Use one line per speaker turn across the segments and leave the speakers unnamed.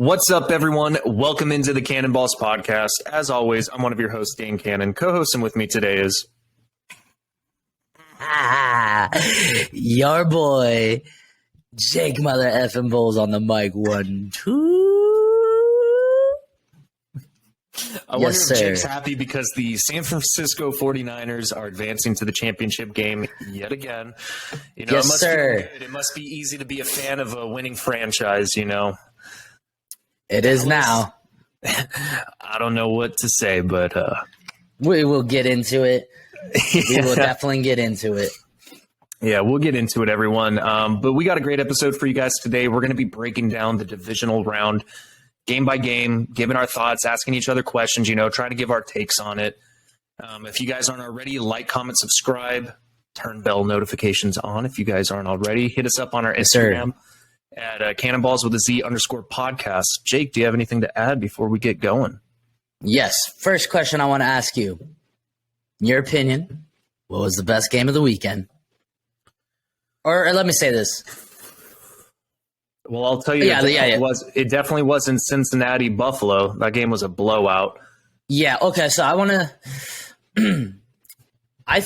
What's up, everyone? Welcome into the Cannonballs podcast. As always, I'm one of your hosts, Dan Cannon. Co-hosting with me today is...
Your boy, Jake Mother effing Bulls on the mic. 1, 2.
I wonder if Jake's happy because the San Francisco 49ers are advancing to the championship game yet again. You know,
Yes, sir.
It must be easy to be a fan of a winning franchise, you know.
It is now.
I don't know what to say, but...
We will get into it. We will definitely get into it.
Yeah, we'll get into it, everyone. But we got a great episode for you guys today. We're going to be breaking down the divisional round game by game, giving our thoughts, asking each other questions, you know, trying to give our takes on it. If you guys aren't already, like, comment, subscribe, turn bell notifications on. If you guys aren't already, hit us up on our Instagram at Cannonballs with a Z _podcast. Jake, do you have anything to add before we get going?
Yes. First question I want to ask you. In your opinion, what was the best game of the weekend? Or let me say this.
Well, I'll tell you, it definitely wasn't Cincinnati Buffalo. That game was a blowout.
Yeah. Okay. So I want to. I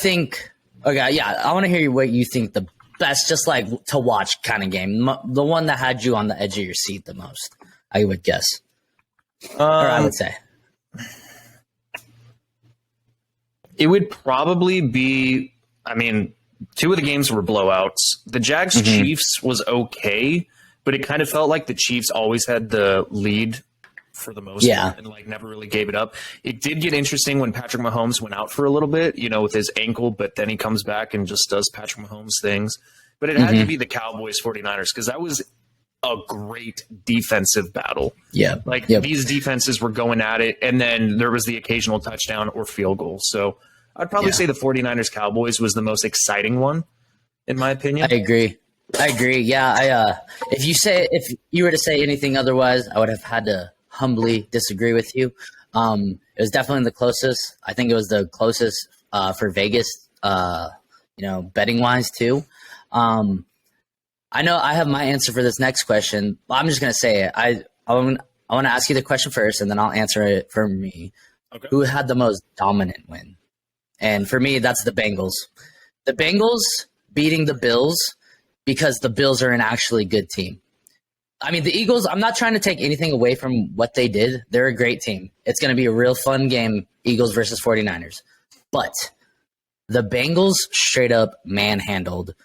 want to hear what you think the best, just like to watch kind of game. The one that had you on the edge of your seat the most, I would guess, or I would say.
It would probably be, I mean, two of the games were blowouts. The Jags-Chiefs was okay, but it kind of felt like the Chiefs always had the lead for the most part and like never really gave it up. It did get interesting when Patrick Mahomes went out for a little bit, you know, with his ankle, but then he comes back and just does Patrick Mahomes things. But it had to be the Cowboys 49ers because that was a great defensive battle. Yeah. These defenses were going at it, and then there was the occasional touchdown or field goal. So I'd probably say the 49ers Cowboys was the most exciting one, in my opinion.
I agree. Yeah. If you were to say anything otherwise, I would have had to humbly disagree with you. It was definitely the closest. I think it was the closest for Vegas, betting wise too. I know I have my answer for this next question. I'm just going to say it. I want to ask you the question first, and then I'll answer it for me. Okay. Who had the most dominant win? And for me, that's the Bengals. The Bengals beating the Bills because the Bills are an actually good team. I mean, the Eagles, I'm not trying to take anything away from what they did. They're a great team. It's going to be a real fun game, Eagles versus 49ers. But the Bengals straight up manhandled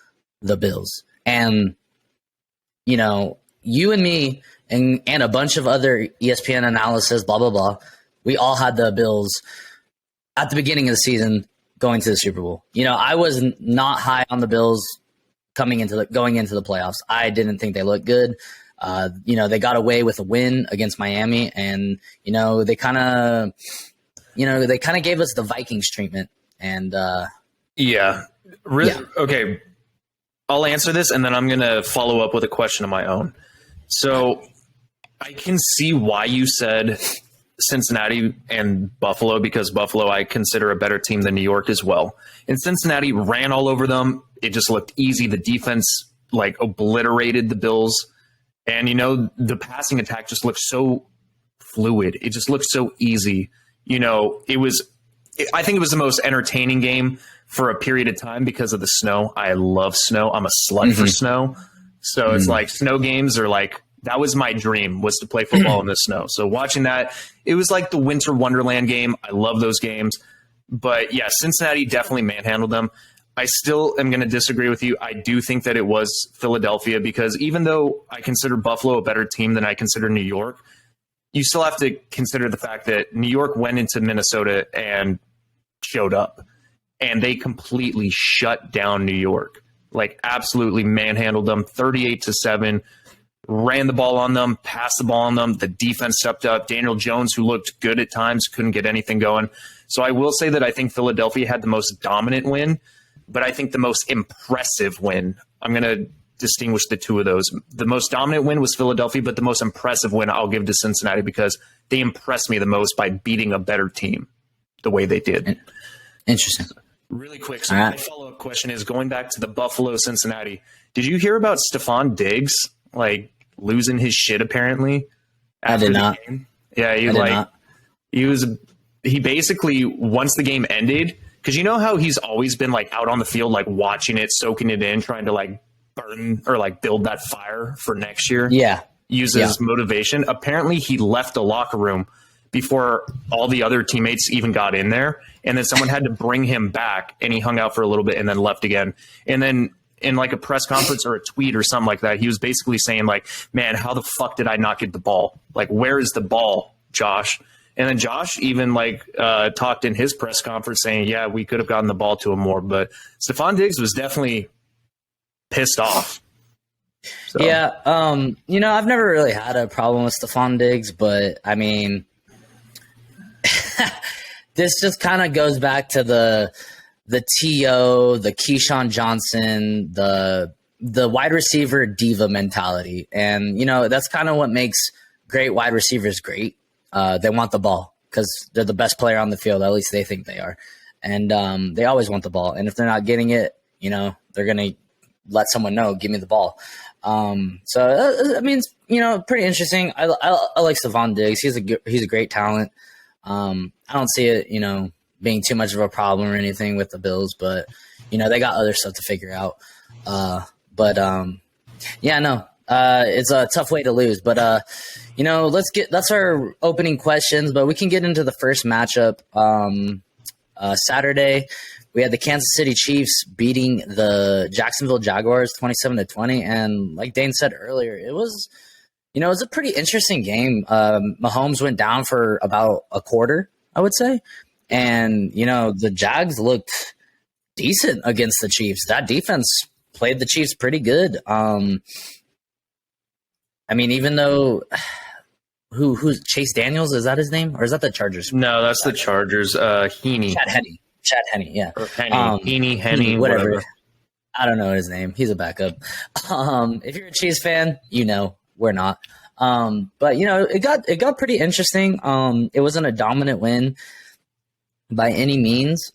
the Bills. And, you know, you and me and a bunch of other ESPN analysis, blah, blah, blah, we all had the Bills at the beginning of the season going to the Super Bowl. You know, I was not high on the Bills going into the playoffs. I didn't think they looked good. They got away with a win against Miami, and, they kind of gave us the Vikings treatment. And
okay. I'll answer this, and then I'm going to follow up with a question of my own. So I can see why you said Cincinnati and Buffalo, because Buffalo I consider a better team than New York as well. And Cincinnati ran all over them. It just looked easy. The defense obliterated the Bills. And, the passing attack just looked so fluid. It just looked so easy. I think it was the most entertaining game for a period of time because of the snow. I love snow. I'm a slut for snow. So it's like snow games are that was my dream, was to play football in the snow. So watching that, it was like the winter wonderland game. I love those games. But yeah, Cincinnati definitely manhandled them. I still am going to disagree with you. I do think that it was Philadelphia, because even though I consider Buffalo a better team than I consider New York, you still have to consider the fact that New York went into Minnesota and showed up, and they completely shut down New York, absolutely manhandled them 38-7, ran the ball on them, passed the ball on them. The defense stepped up. Daniel Jones, who looked good at times, couldn't get anything going. So I will say that I think Philadelphia had the most dominant win, but I think the most impressive win, I'm going to distinguish the two of those. The most dominant win was Philadelphia, but the most impressive win I'll give to Cincinnati because they impressed me the most by beating a better team the way they did.
Interesting.
Really quick. So my follow-up question is, going back to the Buffalo Cincinnati, did you hear about Stephon Diggs losing his shit apparently
I did not.
Game. Yeah, he basically, once the game ended, because you know how he's always been like out on the field, like watching it, soaking it in, trying to like burn or like build that fire for next year.
Yeah.
Uses motivation. Apparently he left the locker room before all the other teammates even got in there. And then someone had to bring him back, and he hung out for a little bit and then left again. And then in like a press conference or a tweet or something like that, he was basically saying like, man, how the fuck did I not get the ball? Like, where is the ball, Josh? And then Josh even like talked in his press conference saying, yeah, we could have gotten the ball to him more. But Stephon Diggs was definitely pissed off. So.
Yeah, I've never really had a problem with Stephon Diggs, but I mean, this just kind of goes back to the TO, the Keyshawn Johnson, the wide receiver diva mentality, and that's kind of what makes great wide receivers great. They want the ball because they're the best player on the field. At least they think they are, and they always want the ball. And if they're not getting it, they're gonna let someone know, give me the ball. So I mean, it's, pretty interesting. I like Stephon Diggs. He's a great talent. I don't see it, being too much of a problem or anything with the Bills, but they got other stuff to figure out. It's a tough way to lose, but that's our opening questions, but we can get into the first matchup. Saturday, we had the Kansas City Chiefs beating the Jacksonville Jaguars 27-20. And like Dane said earlier, it was a pretty interesting game. Mahomes went down for about a quarter, I would say. And, the Jags looked decent against the Chiefs. That defense played the Chiefs pretty good. I mean, even though who's Chase Daniels, is that his name? Or is that the Chargers?
No, that's the Chargers. Heaney.
Chad Henne, yeah.
Or Henny,
whatever. I don't know his name. He's a backup. If you're a Chiefs fan, we're not. But it got pretty interesting. It wasn't a dominant win by any means.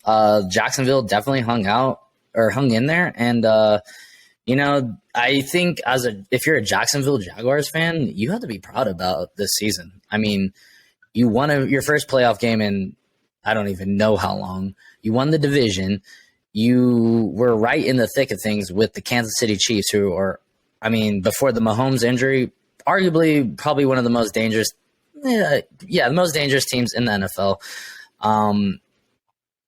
Jacksonville definitely hung in there, and I think if you're a Jacksonville Jaguars fan, you have to be proud about this season. I mean, you won your first playoff game in I don't even know how long. You won the division. You were right in the thick of things with the Kansas City Chiefs, who are, before the Mahomes injury, arguably probably one of the most dangerous, the most dangerous teams in the NFL.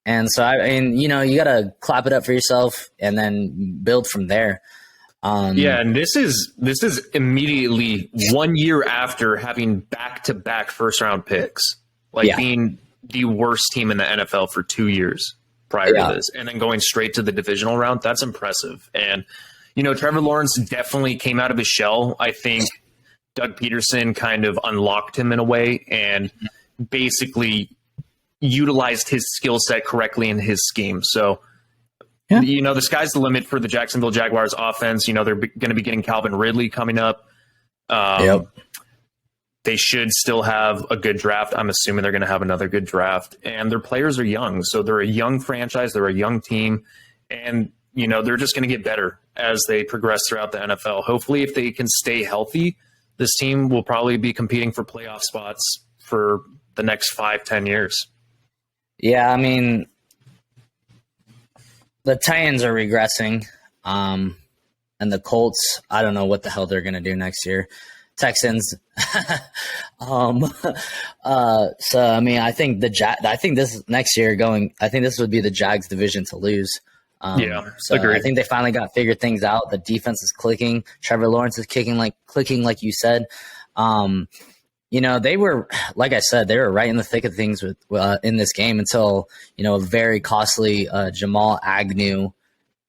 And so, you got to clap it up for yourself and then build from there.
And this is immediately 1 year after having back-to-back first-round picks, being the worst team in the NFL for 2 years prior to this, and then going straight to the divisional round. That's impressive. And, Trevor Lawrence definitely came out of his shell. I think Doug Peterson kind of unlocked him in a way and basically utilized his skill set correctly in his scheme. So, the sky's the limit for the Jacksonville Jaguars offense. They're going to be getting Calvin Ridley coming up. They should still have a good draft. I'm assuming they're going to have another good draft. And their players are young. So they're a young franchise. They're a young team. And, they're just going to get better as they progress throughout the NFL. Hopefully, if they can stay healthy, this team will probably be competing for playoff spots for the next 5-10 years.
Yeah, the Titans are regressing. And the Colts, I don't know what the hell they're going to do next year. Texans. I think this next year I think this would be the Jags division to lose.
Agreed.
I think they finally figured things out. The defense is clicking. Trevor Lawrence is clicking like you said. They were, like I said, they were right in the thick of things with in this game until, a very costly Jamal Agnew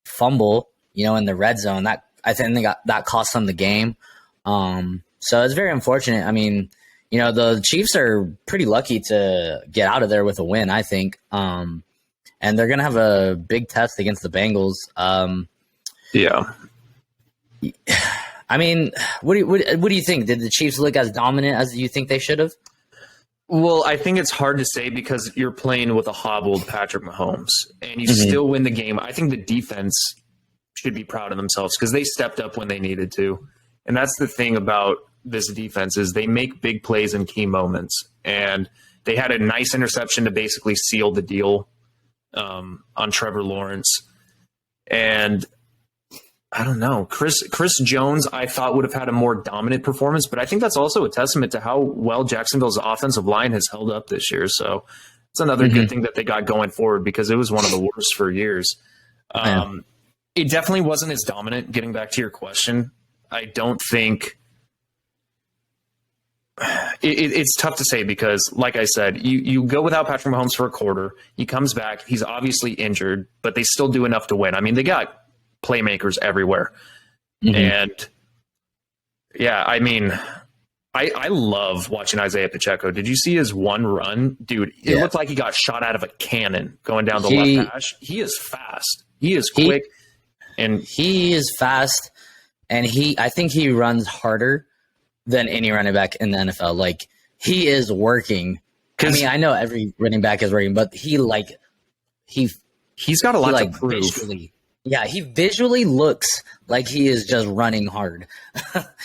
fumble, in the red zone. That I think that cost them the game. So it's very unfortunate. The Chiefs are pretty lucky to get out of there with a win, I think. And they're going to have a big test against the Bengals. What do you think? Did the Chiefs look as dominant as you think they should have?
Well, I think it's hard to say because you're playing with a hobbled Patrick Mahomes and you still win the game. I think the defense should be proud of themselves because they stepped up when they needed to. And that's the thing about this defense is they make big plays in key moments, and they had a nice interception to basically seal the deal on Trevor Lawrence. And I don't know, Chris Jones, I thought would have had a more dominant performance, but I think that's also a testament to how well Jacksonville's offensive line has held up this year. So it's another good thing that they got going forward, because it was one of the worst for years. It definitely wasn't as dominant. Getting back to your question, I don't think it's tough to say, because, like I said, you go without Patrick Mahomes for a quarter. He comes back. He's obviously injured, but they still do enough to win. I mean, they got playmakers everywhere. And, yeah, I mean, I love watching Isaiah Pacheco. Did you see his one run? Dude, it looked like he got shot out of a cannon going down the left hash. He is fast. He is quick. And
he is fast, and I think he runs harder than any running back in the NFL. Like, he is working. I mean, I know every running back is working, but he's got a lot to prove. He visually looks like he is just running hard.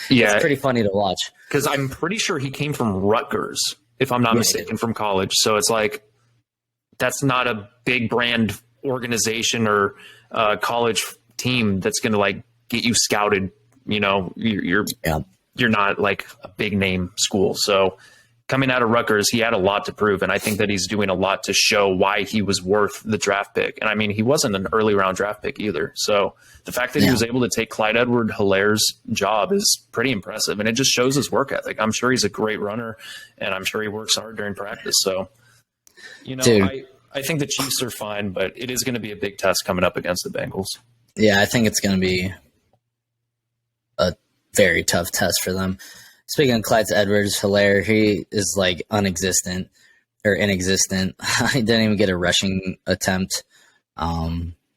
It's pretty funny to watch.
Because I'm pretty sure he came from Rutgers, if I'm not mistaken, from college. So it's like, that's not a big brand organization or college team that's going to like get you scouted. You know, you're not like a big name school. So coming out of Rutgers, he had a lot to prove, and I think that he's doing a lot to show why he was worth the draft pick. And I mean, he wasn't an early round draft pick either. So the fact that he was able to take Clyde Edwards-Hilaire's job is pretty impressive, and it just shows his work ethic. I'm sure he's a great runner, and I'm sure he works hard during practice. So, you know, I think the Chiefs are fine, but it is going to be a big test coming up against the Bengals.
Yeah, I think it's going to be a very tough test for them. Speaking of Clyde Edwards-Hilaire, he is like inexistent. He didn't even get a rushing attempt.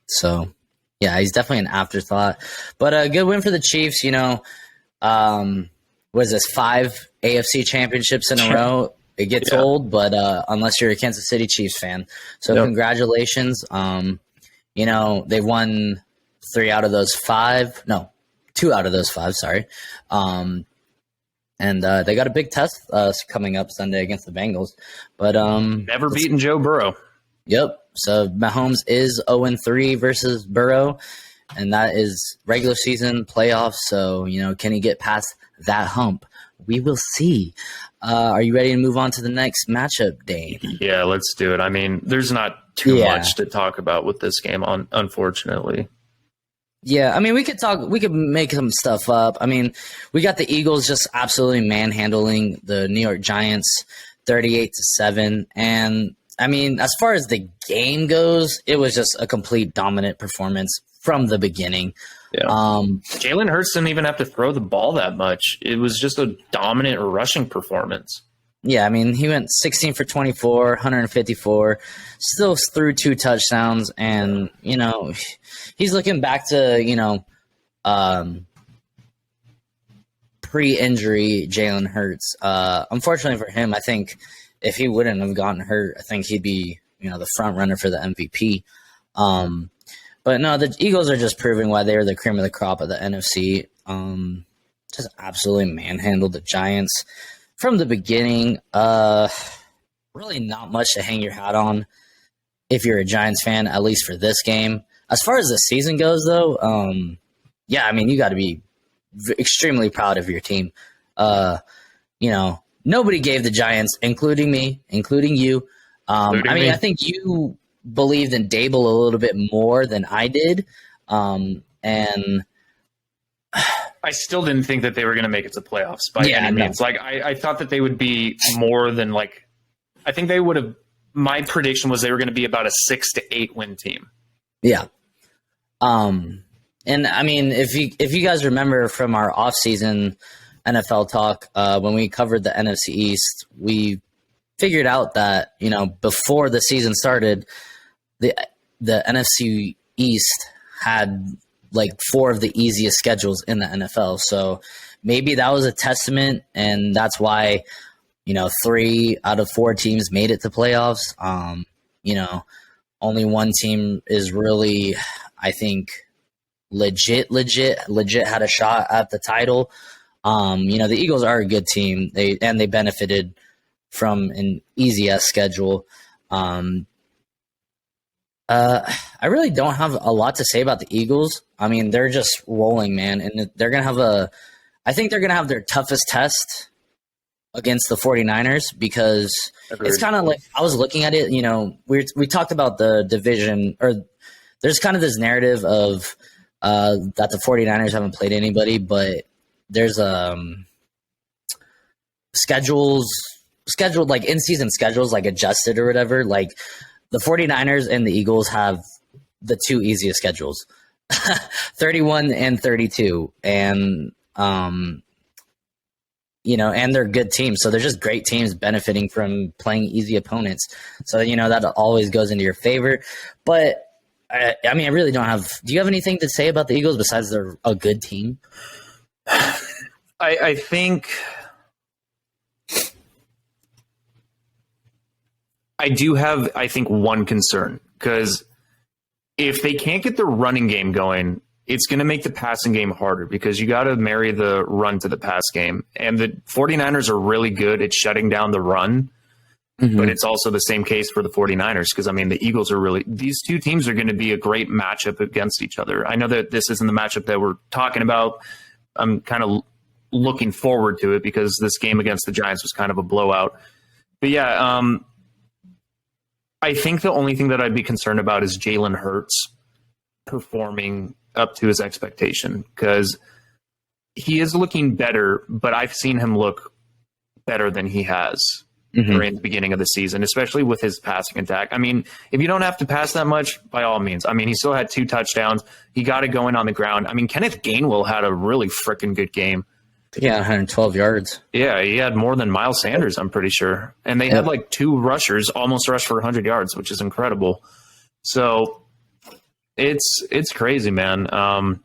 So, yeah, he's definitely an afterthought. But a good win for the Chiefs. You know, what is this, 5 AFC championships in a row? It gets old, but unless you're a Kansas City Chiefs fan. So congratulations. You know, they won 2 out of those 5, sorry. And they got a big test coming up Sunday against the Bengals. But
never beaten Joe Burrow.
Yep. So Mahomes is 0-3 versus Burrow, and that is regular season playoffs. So, you know, can he get past that hump? We will see. Are you ready to move on to the next matchup, Dane?
Yeah, let's do it. I mean, there's not too much to talk about with this game, unfortunately.
Yeah, I mean, we could make some stuff up. I mean, we got the Eagles just absolutely manhandling the New York Giants 38-7. And I mean, as far as the game goes, it was just a complete dominant performance from the beginning.
Yeah. Jalen Hurts didn't even have to throw the ball that much. It was just a dominant rushing performance.
Yeah, I mean, he went 16 for 24, 154, still threw 2 touchdowns, and, you know, he's looking back to, you know, pre-injury Jalen Hurts. Unfortunately for him, I think if he wouldn't have gotten hurt, I think he'd be, you know, the front runner for the MVP. But no, the Eagles are just proving why they're the cream of the crop of the NFC. Just absolutely manhandled the Giants from the beginning. Really not much to hang your hat on if you're a Giants fan, at least for this game. As far as the season goes, though, yeah, I mean, you got to be extremely proud of your team. You know, nobody gave the Giants, including me, including you. I think you believed in Dable a little bit more than I did. And
I still didn't think that they were going to make it to playoffs by any means. Like, I thought that they would be more than like, I think they would have, my prediction was they were going to be about a 6 to 8 win team.
Yeah. And I mean, if you guys remember from our offseason NFL talk, when we covered the NFC East, we figured out that, you know, before the season started, the NFC East had like 4 of the easiest schedules in the NFL. So maybe that was a testament, and that's why, you know, 3 out of 4 teams made it to playoffs. You know, only one team is really, I think, legit had a shot at the title. The Eagles are a good team. They benefited from an easy S schedule. I really don't have a lot to say about the Eagles. I mean, they're just rolling, man, and they're gonna have I think they're gonna have their toughest test against the 49ers because
Agreed.
It's kind of like I was looking at it. We talked about the division, or there's kind of this narrative of that the 49ers haven't played anybody, but there's scheduled like in-season schedules like adjusted or whatever. Like the 49ers and the Eagles have the two easiest schedules, 31 and 32, and and they're good teams. So they're just great teams benefiting from playing easy opponents. So that always goes into your favor. But I really don't have. Do you have anything to say about the Eagles besides they're a good team?
I think I do have, one concern, because if they can't get the running game going, it's going to make the passing game harder because you got to marry the run to the pass game. And the 49ers are really good at shutting down the run, but it's also the same case for the 49ers because, the Eagles are these two teams are going to be a great matchup against each other. I know that this isn't the matchup that we're talking about. I'm kind of looking forward to it because this game against the Giants was kind of a blowout. But yeah, I think the only thing that I'd be concerned about is Jalen Hurts performing up to his expectation because he is looking better, but I've seen him look better than he has during the beginning of the season, especially with his passing attack. If you don't have to pass that much, by all means. He still had 2 touchdowns. He got it going on the ground. Kenneth Gainwell had a really freaking good game.
Yeah, 112 yards.
Yeah, he had more than Miles Sanders, I'm pretty sure. And they had 2 rushers almost rushed for 100 yards, which is incredible. So it's crazy, man.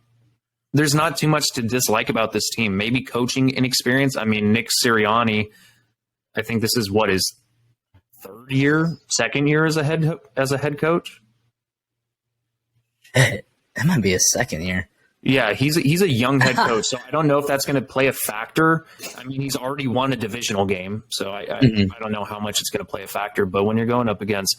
There's not too much to dislike about this team. Maybe coaching inexperience. Nick Sirianni, I think this is his second year as a head coach.
That might be his second year.
Yeah, he's a young head coach, so I don't know if that's going to play a factor. He's already won a divisional game, so I don't know how much it's going to play a factor. But when you're going up against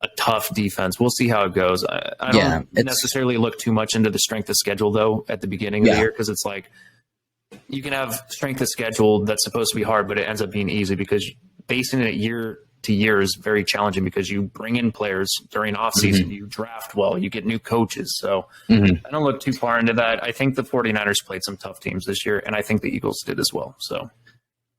a tough defense, we'll see how it goes. I don't necessarily look too much into the strength of schedule, though, at the beginning of the year, because it's like you can have strength of schedule that's supposed to be hard, but it ends up being easy because basing it year to year is very challenging because you bring in players during off season, you draft well, you get new coaches. So I don't look too far into that. I think the 49ers played some tough teams this year, and I think the Eagles did as well. So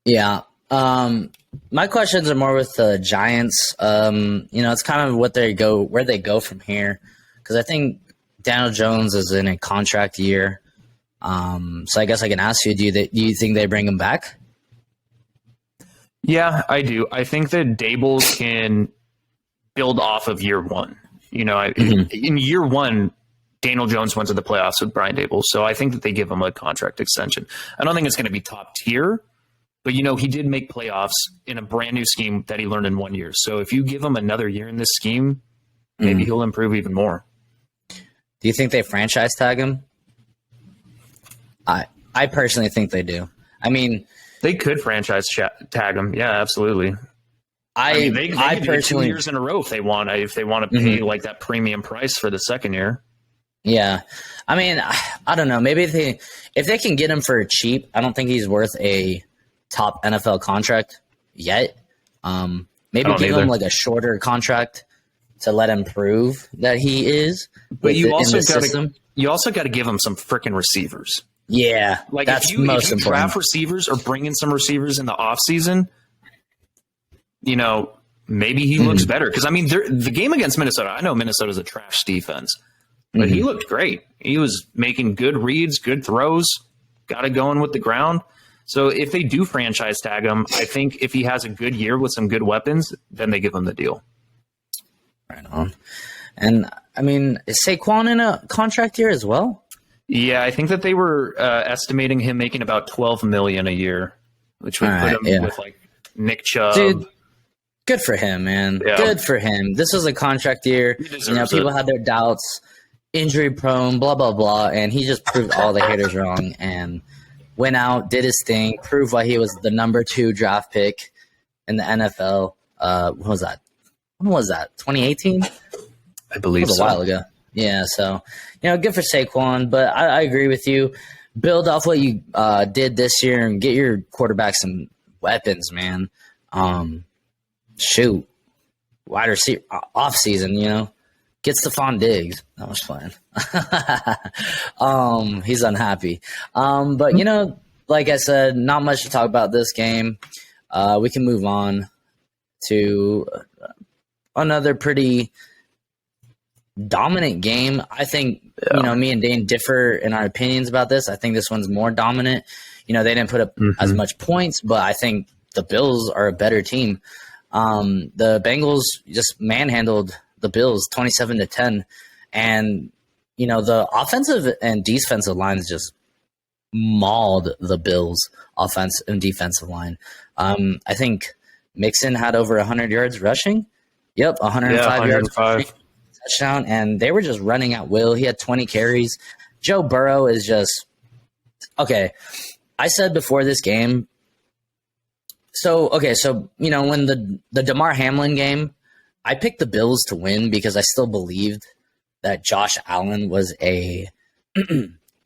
yeah. My questions are more with the Giants. It's kind of where they go from here. Cause I think Daniel Jones is in a contract year. So I guess I can ask you, do you think they bring him back?
Yeah, I do. I think that Dable can build off of year one. In year one, Daniel Jones went to the playoffs with Brian Dable, so I think that they give him a contract extension. I don't think it's going to be top tier, but he did make playoffs in a brand new scheme that he learned in 1 year. So if you give him another year in this scheme, maybe he'll improve even more.
Do you think they franchise tag him? I personally think they do.
They could franchise tag him. Yeah, absolutely. They personally 2 years in a row if they want to pay like that premium price for the second year. Yeah.
I don't know. Maybe if they can get him for cheap, I don't think he's worth a top NFL contract yet. Maybe give him like a shorter contract to let him prove that he is.
But you also got to give him some freaking receivers.
Yeah,
like
that's
if you
important.
Draft receivers or bring in some receivers in the offseason, maybe he looks better. Because, the game against Minnesota, I know Minnesota's a trash defense, but he looked great. He was making good reads, good throws, got it going with the ground. So if they do franchise tag him, I think if he has a good year with some good weapons, then they give him the deal.
Right on. And, is Saquon in a contract year as well?
Yeah, I think that they were estimating him making about $12 million a year, which would put him with like Nick Chubb.
Dude, good for him, man. Yeah. Good for him. This was a contract year. People had their doubts, injury prone, blah blah blah, and he just proved all the haters wrong. And went out, did his thing, proved why he was the number 2 draft pick in the NFL. What was that? When was that? 2018?
I believe
It was a while ago. Yeah, so, good for Saquon, but I agree with you. Build off what you did this year and get your quarterback some weapons, man. Shoot. Wide receiver, off season, Get Stephon Diggs. That was fun. He's unhappy. But, like I said, not much to talk about this game. We can move on to another pretty dominant game. I think, me and Dane differ in our opinions about this. I think this one's more dominant. They didn't put up as much points, but I think the Bills are a better team. The Bengals just manhandled the Bills 27-10. And, the offensive and defensive lines just mauled the Bills offense and defensive line. I think Mixon had over 100 yards rushing. Yep, 105 yards rushing, touchdown, and they were just running at will. He had 20 carries. Joe Burrow is just okay. I said before this game. So when the Damar Hamlin game, I picked the Bills to win because I still believed that Josh Allen was a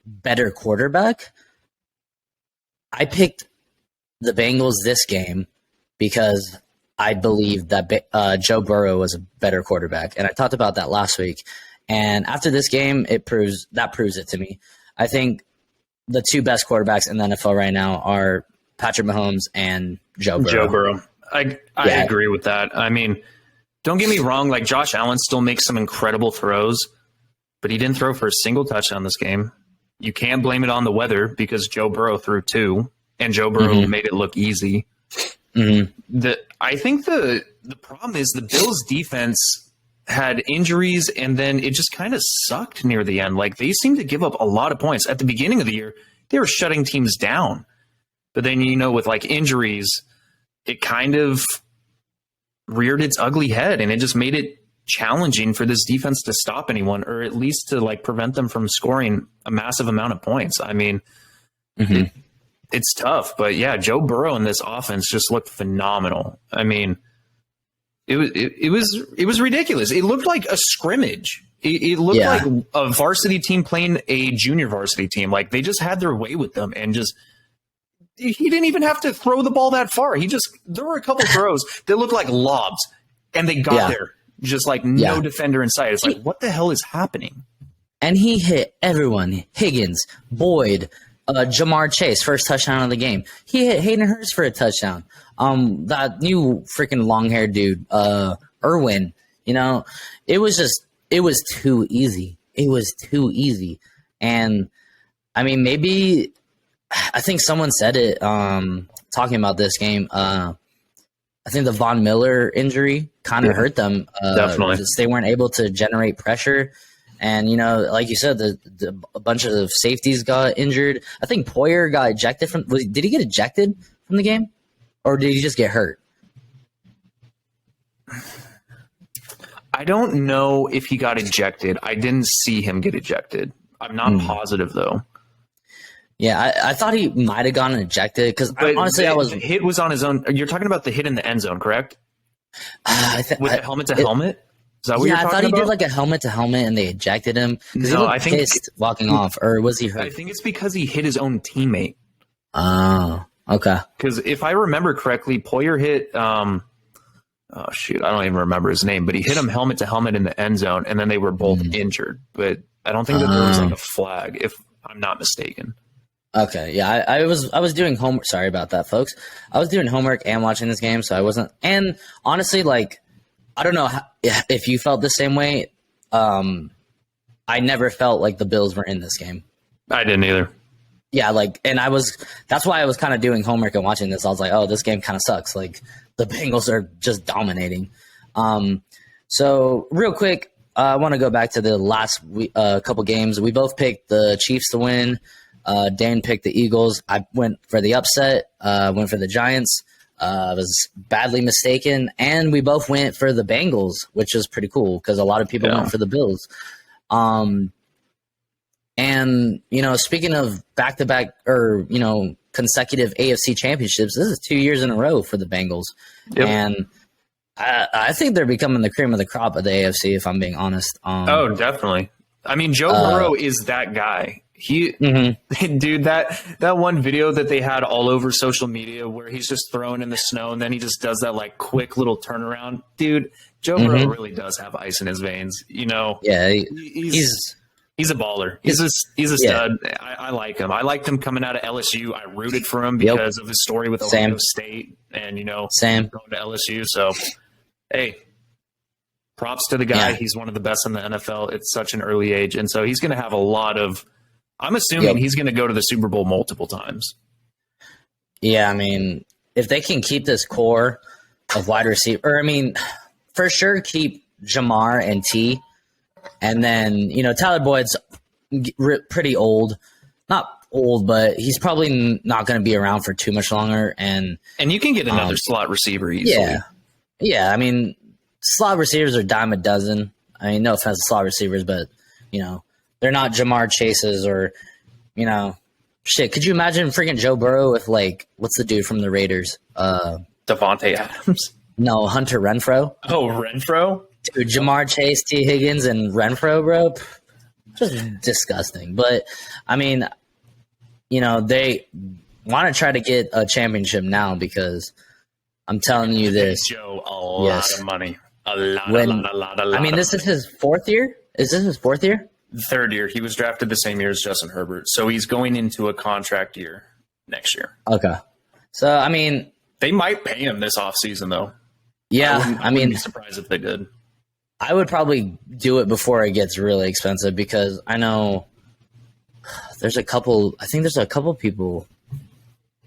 better quarterback. I picked the Bengals this game because I believed that Joe Burrow was a better quarterback, and I talked about that last week. And after this game, it proves it to me. I think the 2 best quarterbacks in the NFL right now are Patrick Mahomes and Joe Burrow.
I agree with that. I mean, don't get me wrong. Like, Josh Allen still makes some incredible throws, but he didn't throw for a single touchdown this game. You can't blame it on the weather because Joe Burrow threw 2, and Joe Burrow made it look easy. I think the problem is the Bills' defense had injuries, and then it just kind of sucked near the end. Like, they seemed to give up a lot of points. At the beginning of the year, they were shutting teams down. But then, with like injuries, it kind of reared its ugly head, and it just made it challenging for this defense to stop anyone, or at least to like prevent them from scoring a massive amount of points. I mean, it's tough, but yeah, Joe Burrow in this offense just looked phenomenal. I mean, it was ridiculous. It looked like a scrimmage. It looked like a varsity team playing a junior varsity team. Like, they just had their way with them, and he didn't even have to throw the ball that far. There were a couple throws that looked like lobs, and they got there. Just like no defender in sight. It's like, what the hell is happening?
And he hit everyone. Higgins, Boyd, Jamar Chase, first touchdown of the game. He hit Hayden Hurst for a touchdown. That new freaking long-haired dude, Irwin, it was too easy. It was too easy. And, I mean, maybe I think someone said it talking about this game. I think the Von Miller injury kind of hurt them.
Definitely.
They weren't able to generate pressure. And, like you said, a bunch of safeties got injured. I think Poyer got ejected did he get ejected from the game? Or did he just get hurt?
I don't know if he got ejected. I didn't see him get ejected. I'm not positive, though.
Yeah, I thought he might have gotten ejected because honestly,
the hit was on his own. You're talking about the hit in the end zone, correct? With the helmet to helmet? Is that what you're talking about?
I thought he did like a helmet to helmet and they ejected him because he looked pissed walking off. Or was he hurt?
I think it's because he hit his own teammate.
Oh, okay.
Because if I remember correctly, Poyer hit. Oh shoot, I don't even remember his name, but he hit him helmet to helmet in the end zone, and then they were both injured. But I don't think that there was like a flag, if I'm not mistaken.
Okay, yeah, I was doing homework. Sorry about that, folks. I was doing homework and watching this game, so I wasn't. And honestly, like, I don't know if you felt the same way. I never felt like the Bills were in this game.
I didn't either.
Yeah, like, and that's why I was kind of doing homework and watching this. I was like, oh, this game kind of sucks. Like, the Bengals are just dominating. So real quick, I want to go back to the last couple games. We both picked the Chiefs to win. Dan picked the Eagles. I went for the upset, went for the Giants. I was badly mistaken. And we both went for the Bengals, which is pretty cool because a lot of people went for the Bills. And And, you know, speaking of back-to-back or, you know, consecutive AFC championships, this is 2 years in a row for the Bengals.
Yep.
And I think they're becoming the cream of the crop of the AFC, if I'm being honest.
Oh, definitely. I mean, Joe Burrow is that guy. Dude, that one video that they had all over social media where he's just thrown in the snow and then he just does that like quick little turnaround. Dude, Joe Burrow really does have ice in his veins. You know,
Yeah,
he's a baller. He's a stud. I like him. I liked him coming out of LSU. I rooted for him because of his story with Ohio State and, you know, going to LSU. So, hey, props to the guy. He's one of the best in the NFL at such an early age. And so he's going to have a lot of – I'm assuming he's going to go to the Super Bowl multiple times.
Yeah, I mean, if they can keep this core of wide receiver – I mean, for sure keep Jamar and T. And then, you know, Tyler Boyd's pretty old. Not old, but he's probably not going to be around for too much longer. And
you can get another slot receiver easily.
Yeah, I mean, slot receivers are dime a dozen. I mean, no offense to slot receivers, but, you know, they're not Jamar Chases or, you know, shit. Could you imagine freaking Joe Burrow with, like, what's the dude from the Raiders?
Devontae Adams.
No, Hunter Renfrow.
Oh, Renfrow?
Dude, Jamar Chase, T. Higgins, and Renfrow, bro. Just disgusting. But, I mean, you know, they want to try to get a championship now because I'm telling you this.
Joe, a lot of money. A lot.
I mean, this is his fourth year? Is this his fourth year?
Third year. He was drafted the same year as Justin Herbert. So he's going into a contract year next year.
Okay. So, I mean.
They might pay him this offseason, though.
Yeah.
I wouldn't be surprised if they did.
I would probably do it before it gets really expensive because I know there's a couple people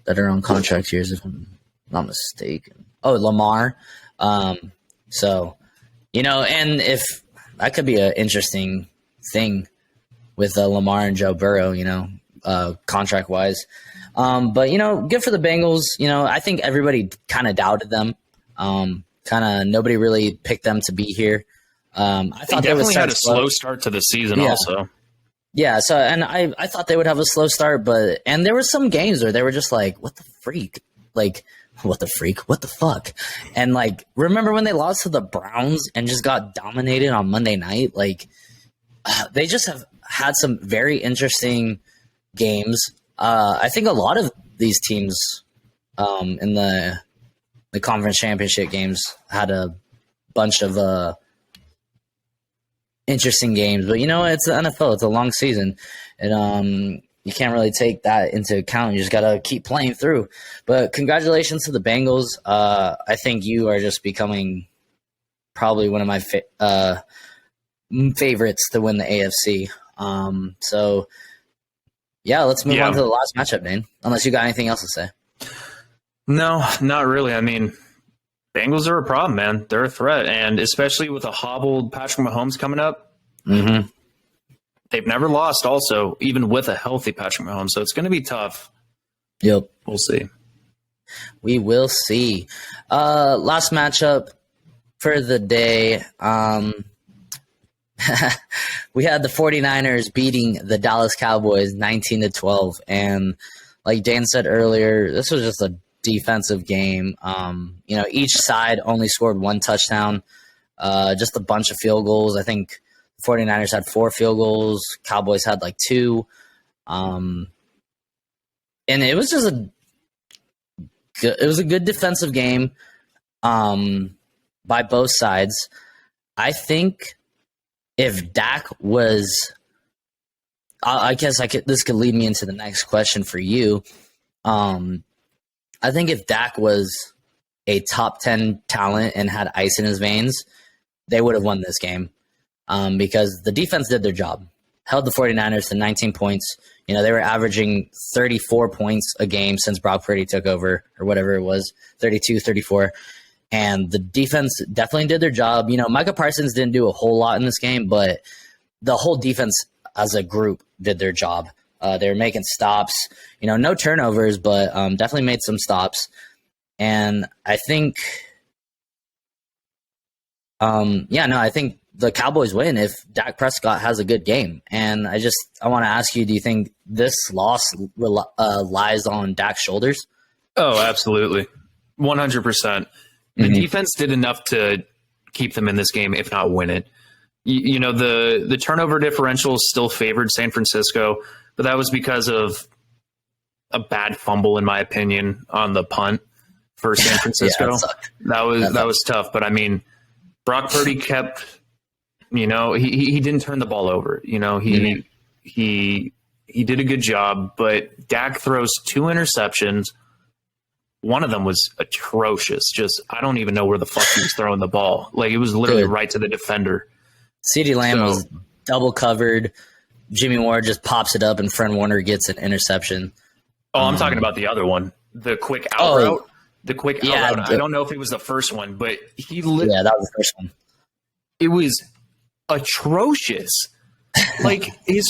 that are on contract years, if I'm not mistaken. Oh, Lamar. So, you know, and if that could be an interesting thing with Lamar and Joe Burrow, you know, contract wise. But, you know, good for the Bengals. You know, I think everybody kind of doubted them. Nobody really picked them to be here. I thought
they definitely had a slow start to the season also.
Yeah, so and I thought they would have a slow start, and there were some games where they were just like, what the freak? Like, what the freak? What the fuck? And like, remember when they lost to the Browns and just got dominated on Monday night? Like, they just have had some very interesting games. I think a lot of these teams in the conference championship games had a bunch of interesting games, but you know, it's the NFL. It's a long season, and you can't really take that into account. You just gotta keep playing through. But congratulations to the Bengals. I think you are just becoming probably one of my favorites to win the AFC. So yeah, let's move on to the last matchup, Dane. Unless you got anything else to say.
No, not really. I mean, Bengals are a problem, man. They're a threat, and especially with a hobbled Patrick Mahomes coming up, they've never lost also, even with a healthy Patrick Mahomes, so it's going to be tough.
Yep.
We'll see.
We will see. Last matchup for the day. We had the 49ers beating the Dallas Cowboys 19-12, and like Dan said earlier, this was just a defensive game. You know, each side only scored one touchdown, just a bunch of field goals. I think the 49ers had 4 field goals. Cowboys had like 2. And it was just a good defensive game by both sides. I think if Dak was, I guess this could lead me into the next question for you. I think if Dak was a top 10 talent and had ice in his veins, they would have won this game because the defense did their job, held the 49ers to 19 points. You know, they were averaging 34 points a game since Brock Purdy took over or whatever it was, 32, 34. And the defense definitely did their job. You know, Micah Parsons didn't do a whole lot in this game, but the whole defense as a group did their job. They were making stops, you know, no turnovers, but definitely made some stops. And I think, I think the Cowboys win if Dak Prescott has a good game. And I want to ask you, do you think this loss lies on Dak's shoulders?
Oh, absolutely. 100%. The defense did enough to keep them in this game, if not win it. You know, the turnover differential still favored San Francisco, but that was because of a bad fumble, in my opinion, on the punt for San Francisco. That was tough. But I mean, Brock Purdy kept, you know, he didn't turn the ball over. You know, he did a good job, but Dak throws 2 interceptions. One of them was atrocious. Just, I don't even know where the fuck he was throwing the ball. Like, it was literally right to the defender.
CeeDee Lamb was double covered. Jimmy Ward just pops it up, and Fred Warner gets an interception.
Oh, I'm talking about the other one. The quick out route. The quick out route. I don't know if it was the first one, but that was
the first one.
It was atrocious. Like, he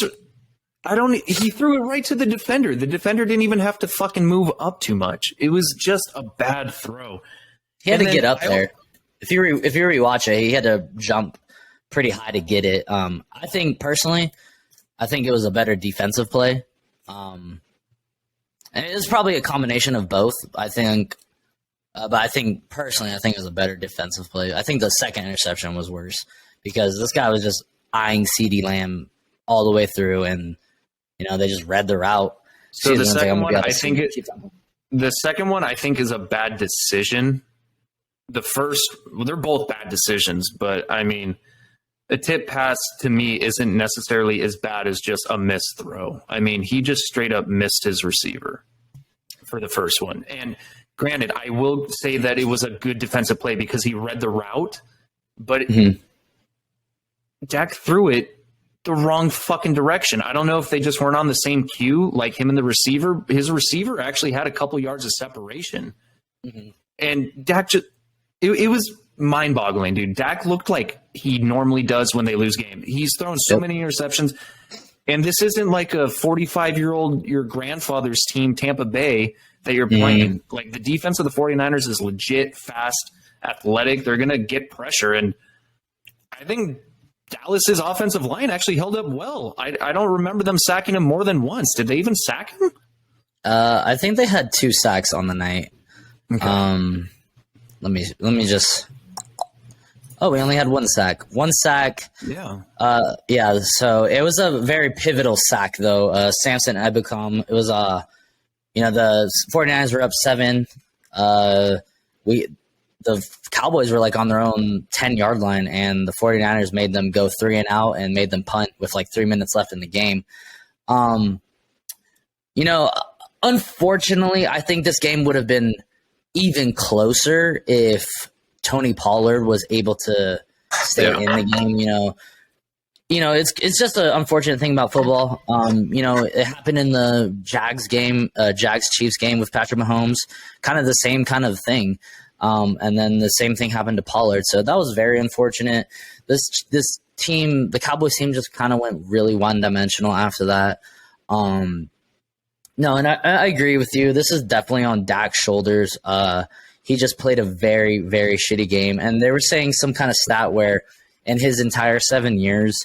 threw it right to the defender. The defender didn't even have to fucking move up too much. It was just a bad throw.
He had to get up there. If you rewatch it, he had to jump pretty high to get it. I think personally, it was a better defensive play. And it was probably a combination of both. I think, but I think personally, it was a better defensive play. I think the second interception was worse because this guy was just eyeing CeeDee Lamb all the way through, and you know they just read the route.
So the second one, I think, is a bad decision. The first, they're both bad decisions, but I mean, a tip pass to me isn't necessarily as bad as just a missed throw. I mean, he just straight up missed his receiver for the first one. And granted, I will say that it was a good defensive play because he read the route, but Dak threw it the wrong fucking direction. I don't know if they just weren't on the same cue, like him and the receiver. His receiver actually had a couple yards of separation. And Dak just, it was mind-boggling, dude. Dak looked like he normally does when they lose games. He's thrown so many interceptions, and this isn't like a 45-year-old, your grandfather's team, Tampa Bay, that you're playing. Like, the defense of the 49ers is legit, fast, athletic. They're going to get pressure, and I think Dallas's offensive line actually held up well. I don't remember them sacking him more than once. Did they even sack him?
I think they had 2 sacks on the night.
Okay.
Let me just. Oh, we only had 1 sack. 1 sack.
Yeah.
Yeah. So it was a very pivotal sack, though. Samson Ebukam. It was the 49ers were up 7. The Cowboys were like on their own 10-yard line, and the 49ers made them go 3 and out and made them punt with like 3 minutes left in the game. Unfortunately, I think this game would have been even closer if Tony Pollard was able to stay in the game. It's just an unfortunate thing about football. It happened in the Jags game, Jags-Chiefs game with Patrick Mahomes, kind of the same kind of thing. And then the same thing happened to Pollard. So that was very unfortunate. This team, the Cowboys team, just kind of went really one-dimensional after that. No, and I agree with you. This is definitely on Dak's shoulders. He just played a very, very shitty game. And they were saying some kind of stat where in his entire 7 years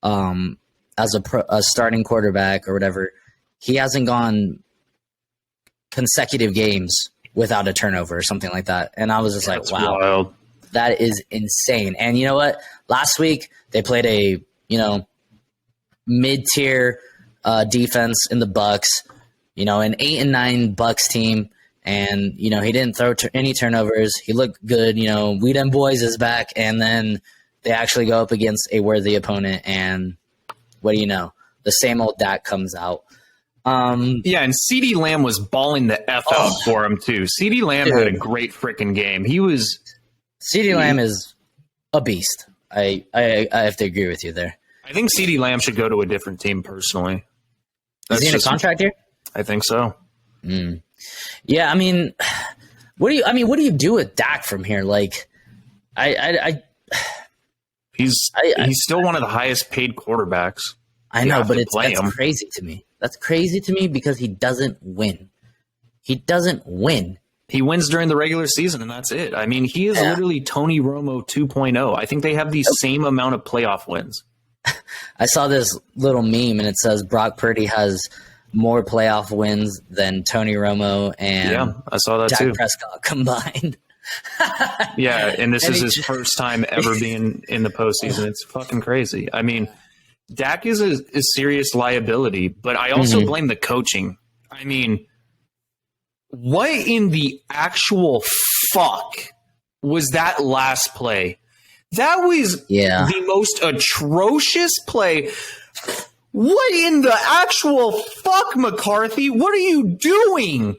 as a starting quarterback or whatever, he hasn't gone consecutive games without a turnover or something like that. And I was just like, wow, wild. That is insane. And you know what? Last week they played a, mid-tier defense in the Bucks, an 8-9 Bucks team. And, he didn't throw any turnovers. He looked good. We Dem Boys is back. And then they actually go up against a worthy opponent. And what do you know? The same old Dak comes out.
And CeeDee Lamb was balling the F out for him, too. CeeDee Lamb had a great freaking game.
CeeDee Lamb is a beast. I have to agree with you there.
I think CeeDee Lamb should go to a different team, personally.
Is he in a contract here?
I think so.
Yeah, I mean, what do you do with Dak from here? Like,
he's still one of the highest paid quarterbacks.
I know, but that's crazy to me. That's crazy to me because he doesn't win. He doesn't win.
He wins during the regular season, and that's it. I mean, he is literally Tony Romo 2.0. I think they have the same amount of playoff wins.
I saw this little meme, and it says Brock Purdy has more playoff wins than Tony Romo and
I saw that
Dak
too.
Prescott combined.
Yeah, and this is his first time ever being in the postseason. It's fucking crazy. I mean, Dak is a serious liability, but I also blame the coaching. I mean, what in the actual fuck was that last play? That was the most atrocious play. What in the actual fuck, McCarthy? What are you doing?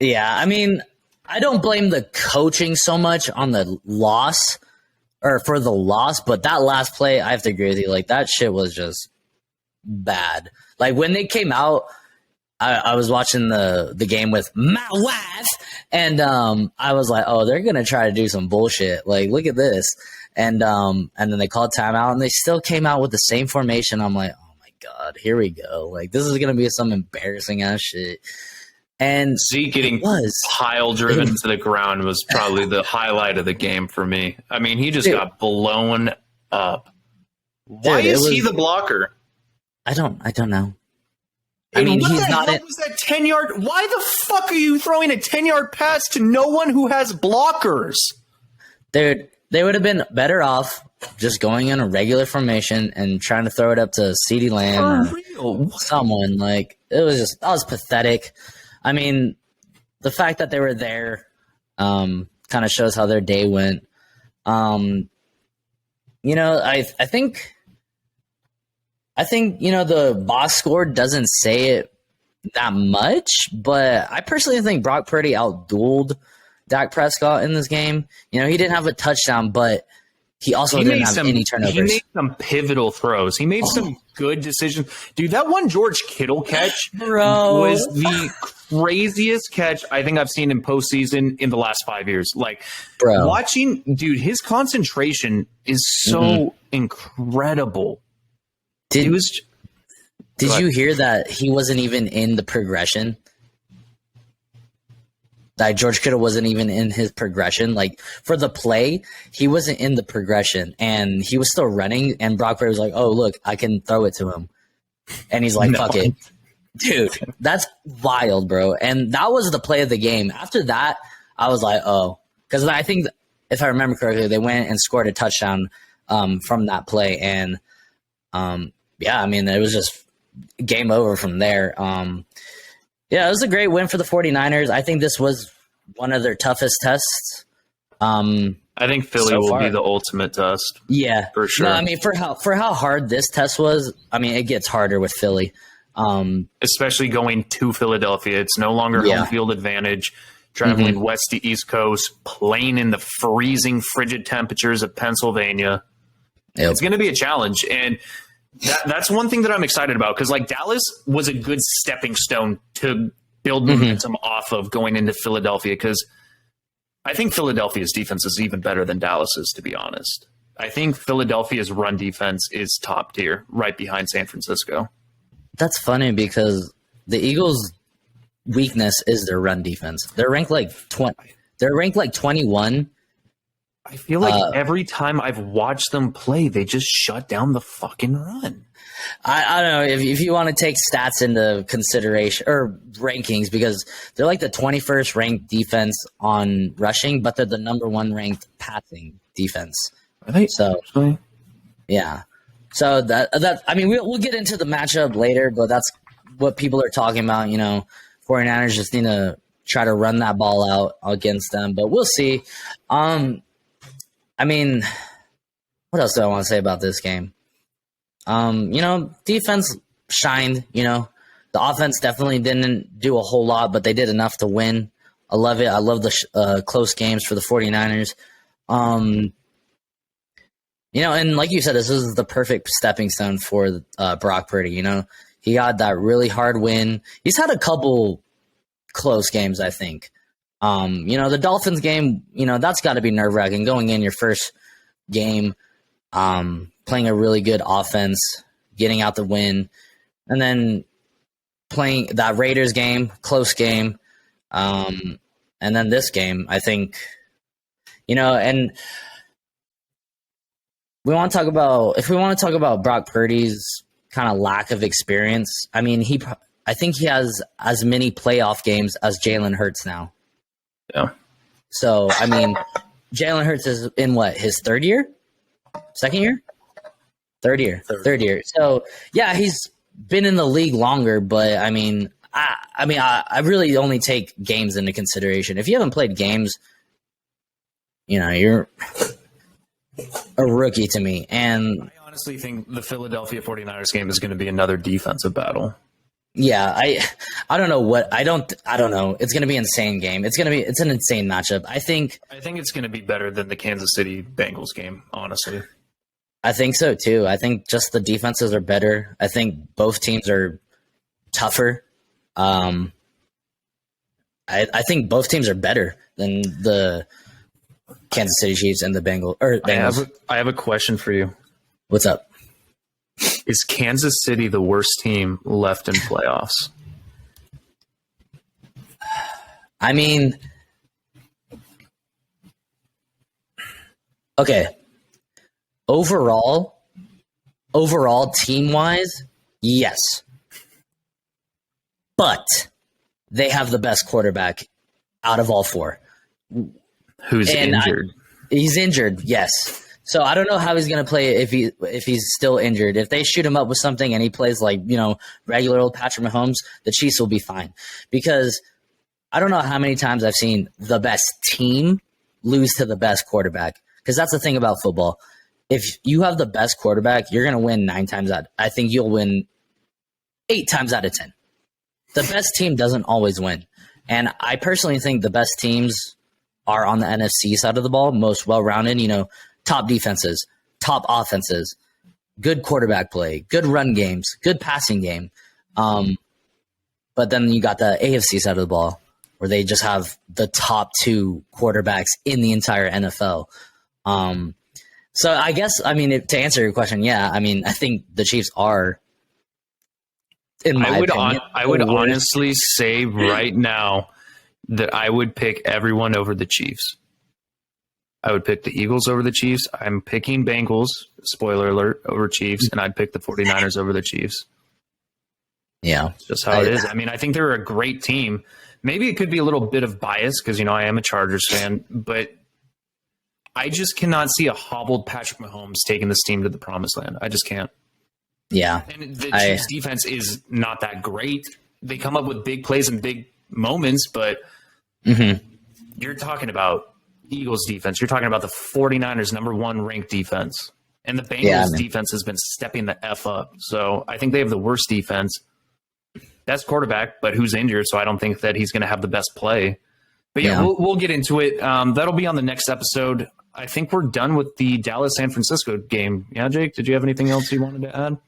Yeah, I mean, I don't blame the coaching so much on the loss or for the loss, but that last play, I have to agree with you. Like, that shit was just bad. Like, when they came out, I was watching the game with my wife, and I was like, oh, they're going to try to do some bullshit. Like, look at this. And then they called timeout, and they still came out with the same formation. I'm like, oh, my God, here we go. Like, this is going to be some embarrassing-ass shit. And
Zeke getting pile driven to the ground was probably the highlight of the game for me. I mean, he just got blown up. Why is he the blocker?
I don't know. I mean,
what
he's
the
not
hell was that 10-yard? Why the fuck are you throwing a 10-yard pass to no one who has blockers?
Dude, they would have been better off just going in a regular formation and trying to throw it up to CeeDee Lamb or someone. Like, that was pathetic. I mean, the fact that they were there kind of shows how their day went. I think the box score doesn't say it that much, but I personally think Brock Purdy outdueled Dak Prescott in this game. He didn't have a touchdown, but he also didn't have any turnovers.
He made some pivotal throws. He made some good decisions. Dude, that one George Kittle catch was the craziest catch I think I've seen in postseason in the last 5 years. Like, watching, dude, his concentration is so incredible.
Did you hear that he wasn't even in the progression? That George Kittle wasn't even in his progression. Like, for the play, he wasn't in the progression, and he was still running, and Brock Purdy was like, oh, look, I can throw it to him. And he's like, fuck it. Dude, that's wild, bro. And that was the play of the game. After that, I was like, oh. Because I think, if I remember correctly, they went and scored a touchdown from that play, and it was just game over from there. It was a great win for the 49ers. I think this was one of their toughest tests.
I think Philly will be the ultimate test.
Yeah,
for sure.
No, I mean, for how hard this test was, I mean, it gets harder with Philly.
Especially going to Philadelphia. It's no longer home field advantage. Traveling west to east coast, playing in the freezing, frigid temperatures of Pennsylvania. Yep. It's going to be a challenge. And that's one thing that I'm excited about, because like Dallas was a good stepping stone to build momentum off of going into Philadelphia, because I think Philadelphia's defense is even better than Dallas's, to be honest. I think Philadelphia's run defense is top tier, right behind San Francisco.
That's funny because the Eagles' weakness is their run defense. They're ranked like 20. They're ranked like 21.
I feel like every time I've watched them play, they just shut down the fucking run.
I don't know if you want to take stats into consideration or rankings, because they're like the 21st ranked defense on rushing, but they're the number 1 ranked passing defense.
Are they?
So,
actually?
Yeah. So that I mean, we'll get into the matchup later, but that's what people are talking about. 49ers just need to try to run that ball out against them, but we'll see. I mean, what else do I want to say about this game? Defense shined. The offense definitely didn't do a whole lot, but they did enough to win. I love it. I love the close games for the 49ers. And like you said, this is the perfect stepping stone for Brock Purdy. He got that really hard win. He's had a couple close games, I think. The Dolphins game, that's got to be nerve-wracking. Going in your first game, playing a really good offense, getting out the win, and then playing that Raiders game, close game. And then this game, I think, and we want to talk about Brock Purdy's kind of lack of experience. I mean, I think he has as many playoff games as Jalen Hurts now.
Yeah.
So, I mean, Jalen Hurts is in what, his third year? Second year? Third year. So, yeah, he's been in the league longer, but I mean, I really only take games into consideration. If you haven't played games, you're a rookie to me. And
I honestly think the Philadelphia 49ers game is going to be another defensive battle.
Yeah, I don't know I don't know. It's going to be an insane game. It's an insane matchup. I think
it's going to be better than the Kansas City Bengals game, honestly.
I think so too. I think just the defenses are better. I think both teams are tougher. I think both teams are better than the Kansas City Chiefs and the Bengals.
I have a question for you.
What's up?
Is Kansas City the worst team left in playoffs?
I mean, okay. Overall, team-wise, yes. But they have the best quarterback out of all four.
Who's injured?
He's injured, yes. So I don't know how he's going to play if he's still injured. If they shoot him up with something and he plays like, regular old Patrick Mahomes, the Chiefs will be fine. Because I don't know how many times I've seen the best team lose to the best quarterback. Because that's the thing about football. If you have the best quarterback, you're going to win 9 times out. I think you'll win 8 times out of 10. The best team doesn't always win. And I personally think the best teams are on the NFC side of the ball, most well-rounded, top defenses, top offenses, good quarterback play, good run games, good passing game. But then you got the AFC side of the ball where they just have the top 2 quarterbacks in the entire NFL. So I guess, to answer your question, yeah, I think the Chiefs are, in my opinion.
I would honestly say right now that I would pick everyone over the Chiefs. I would pick the Eagles over the Chiefs. I'm picking Bengals, spoiler alert, over Chiefs, and I'd pick the 49ers over the Chiefs.
Yeah.
It's just how it is. I think they're a great team. Maybe it could be a little bit of bias because, I am a Chargers fan, but I just cannot see a hobbled Patrick Mahomes taking this team to the promised land. I just can't.
Yeah.
And the Chiefs defense is not that great. They come up with big plays and big moments, but you're talking about Eagles defense. You're talking about the 49ers number 1 ranked defense. And the Bengals defense has been stepping the F up. So I think they have the worst defense. Best quarterback, but who's injured, so I don't think that he's going to have the best play. But we'll get into it. That'll be on the next episode. I think we're done with the Dallas-San Francisco game. Yeah, Jake, did you have anything else you wanted to add?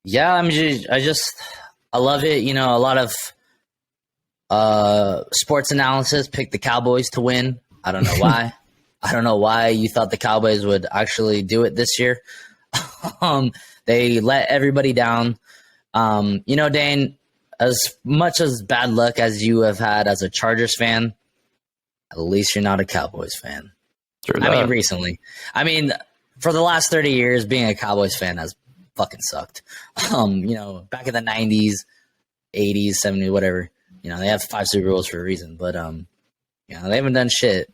Yeah, I love it. A lot of sports analysis picked the Cowboys to win. I don't know why. I don't know why you thought the Cowboys would actually do it this year. They let everybody down. Dane, as much as bad luck as you have had as a Chargers fan, at least you're not a Cowboys fan.
Sure
recently. For the last 30 years, being a Cowboys fan has fucking sucked. Back in the 90s, 80s, 70s, whatever. They have 5 Super Bowls for a reason, but they haven't done shit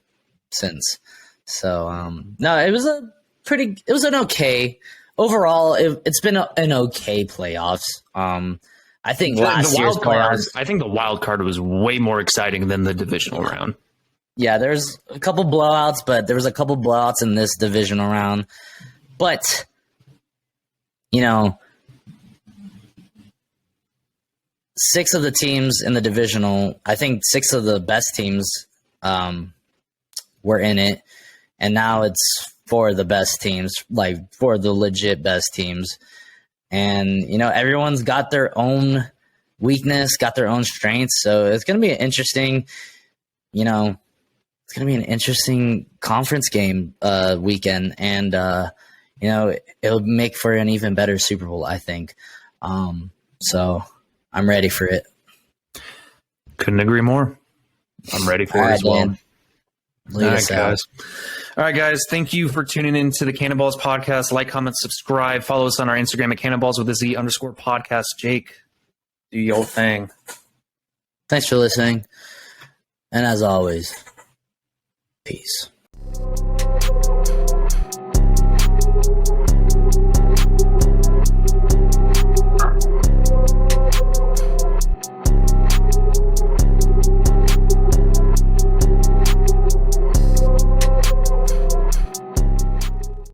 since. So no, it was an okay overall. It's been an okay playoffs. I think last year's playoffs.
I think the wild card was way more exciting than the divisional round.
Yeah, there's a couple blowouts, but there was a couple blowouts in this divisional round. But 6 of the teams in the divisional, I think 6 of the best teams were in it, and now it's 4 of the best teams, like 4 of the legit best teams. And, everyone's got their own weakness, got their own strengths, so it's going to be an interesting, conference game weekend, and, it'll make for an even better Super Bowl, I think. So I'm ready for it.
Couldn't agree more. I'm ready for
All
it
right,
as well.
Dan. Lead us out.
Guys. All right, guys. Thank you for tuning in to the Cannonballs podcast. Like, comment, subscribe. Follow us on our Instagram at cannonballs_podcast. Jake, do your thing.
Thanks for listening. And as always, peace.